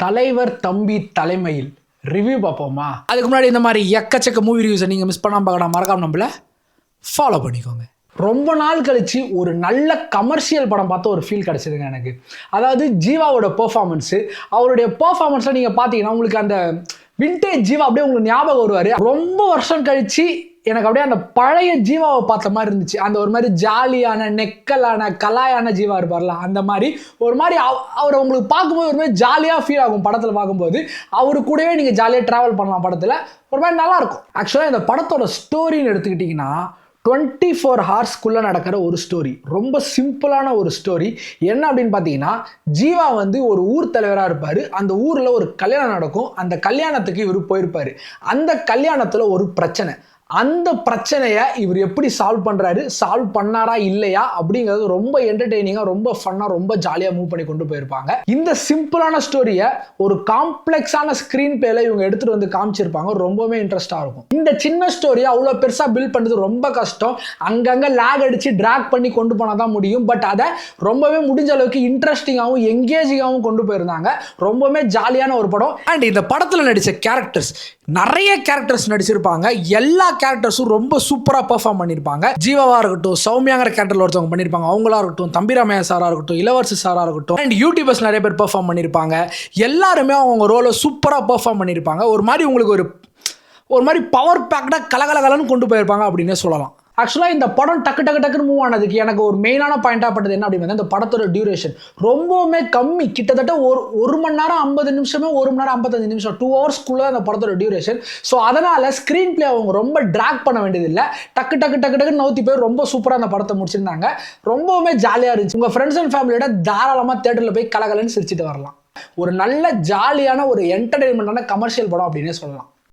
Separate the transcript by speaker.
Speaker 1: தலைவர் தம்பி தலைமையில் ரிவ்யூ பார்ப்போமா? அதுக்கு முன்னாடி இந்த மாதிரி எக்கச்சக்க மூவி ரிவ்யூஸை நீங்கள் மிஸ் பண்ணாமல் பார்க்கலாம். மறக்காம நம்மள ஃபாலோ பண்ணிக்கோங்க. ரொம்ப நாள் கழிச்சு ஒரு நல்ல கமர்ஷியல் படம் பார்த்த ஒரு ஃபீல் கிடச்சிதுங்க எனக்கு. அதாவது ஜீவாவோட பெர்ஃபார்மன்ஸு, அவருடைய பெர்ஃபார்மன்ஸில் நீங்கள் பார்த்தீங்கன்னா உங்களுக்கு அந்த விண்டேஜ் ஜீவா அப்படியே உங்களுக்கு ஞாபகம் வருவார். ரொம்ப வருஷம் கழிச்சு எனக்கு அப்படியே அந்த பழைய ஜீவாவை பார்த்த மாதிரி இருந்துச்சு. அந்த ஒரு மாதிரி ஜாலியான நெக்கலான கலாயான ஜீவா இருப்பார்ல, அந்த மாதிரி ஒரு மாதிரி அவரை உங்களுக்கு பார்க்கும்போது ஒரு மாதிரி ஜாலியாக ஃபீல் ஆகும். படத்தில் பார்க்கும்போது அவரு கூடவே நீங்கள் ஜாலியாக ட்ராவல் பண்ணலாம். படத்தில் ஒரு மாதிரி நல்லாயிருக்கும். ஆக்சுவலாக இந்த படத்தோட ஸ்டோரின்னு எடுத்துக்கிட்டிங்கன்னா 24 ஹார்ஸ்க்குள்ளே நடக்கிற ஒரு ஸ்டோரி. ரொம்ப சிம்பிளான ஒரு ஸ்டோரி. என்ன அப்படின்னு பார்த்தீங்கன்னா, ஜீவா வந்து ஒரு ஊர் தலைவராக இருப்பார். அந்த ஊரில் ஒரு கல்யாணம் நடக்கும். அந்த கல்யாணத்துக்கு இவர் போயிருப்பார். அந்த கல்யாணத்தில் ஒரு பிரச்சனை. அந்த பிரச்சனையை இவர் எப்படி சால்வ் பண்ணுறாரு, சால்வ் பண்ணாரா இல்லையா அப்படிங்கிறது ரொம்ப என்டர்டெய்னிங்காக, ரொம்ப ஃபன்னாக, ரொம்ப ஜாலியாக மூவ் பண்ணி கொண்டு போயிருப்பாங்க. இந்த சிம்பிளான ஸ்டோரியை ஒரு காம்ப்ளெக்ஸான ஸ்க்ரீன் பிளேல இவங்க எடுத்துகிட்டு வந்து காமிச்சிருப்பாங்க. ரொம்பவே இன்ட்ரெஸ்டாக இருக்கும். இந்த சின்ன ஸ்டோரியை அவ்வளோ பெருசாக பில்ட் பண்ணுறது ரொம்ப கஷ்டம். அங்கங்கே லேக் அடித்து ட்ராக் பண்ணி கொண்டு போனால் தான் முடியும். பட் அதை ரொம்பவே முடிஞ்ச அளவுக்கு இன்ட்ரெஸ்டிங்காகவும் எங்கேஜிங்காகவும் கொண்டு போயிருந்தாங்க. ரொம்பவே ஜாலியான ஒரு படம். அண்ட் இந்த படத்தில் நடித்த கேரக்டர்ஸ், நிறைய கேரக்டர்ஸ் நடிச்சிருப்பாங்க. எல்லா கேரக்டர்ஸும் ரொம்ப சூப்பராக பெர்ஃபார்ம் பண்ணியிருப்பாங்க. ஜீவாவாக இருக்கட்டும், சௌமியாங்கிற கேரக்டரில் ஒருத்தவங்க பண்ணியிருப்பாங்க, அவங்களா இருக்கட்டும், தம்பிராமையா சாராக இருக்கட்டும், இளவரசி சாராக இருக்கட்டும், அண்ட் யூடியூபர்ஸ் நிறைய பேர் பெர்ஃபார்ம் பண்ணியிருப்பாங்க. எல்லாருமே அவங்க ரோலை சூப்பராக பெர்ஃபார்ம் பண்ணியிருப்பாங்க. ஒரு மாதிரி உங்களுக்கு ஒரு மாதிரி பவர் பேக்டாக கலகலகலன்னு கொண்டு போயிருப்பாங்க அப்படின்னே சொல்லலாம். ஆக்சுவலாக இந்த படம் டக்குன்னு மூவ் ஆனதுக்கு எனக்கு ஒரு மெயினான பாயிண்டாக பட்டது என்ன அப்படின்னு இந்த படத்தோட டியூரேஷன் ரொம்பவுமே கம்மி. கிட்டத்தட்ட ஒரு மணி நேரம் 50 நிமிஷமே, 1 மணி நேரம் 55 நிமிஷம், 2 ஹவர்ஸ்க்குள்ளே அந்த படத்தோட டியூரேஷன். ஸோ அதனால் ஸ்க்ரீன் பிளே அவங்க ரொம்ப ட்ராக் பண்ண வேண்டியதில்லை. டக்கு நவுத்தி போய் ரொம்ப சூப்பராக அந்த படத்தை முடிச்சிருந்தாங்க. ரொம்பவுமே ஜாலியாக இருந்துச்சு. உங்கள் ஃப்ரெண்ட்ஸ் அண்ட் ஃபேமிலியோட தாராளமாக தேட்டரில் போய் கலகலன்னு சிரிச்சுட்டு வரலாம். ஒரு நல்ல ஜாலியான ஒரு என்டர்டெயின்மெண்ட்டான கமர்ஷியல் படம் அப்படின்னே சொல்லலாம்.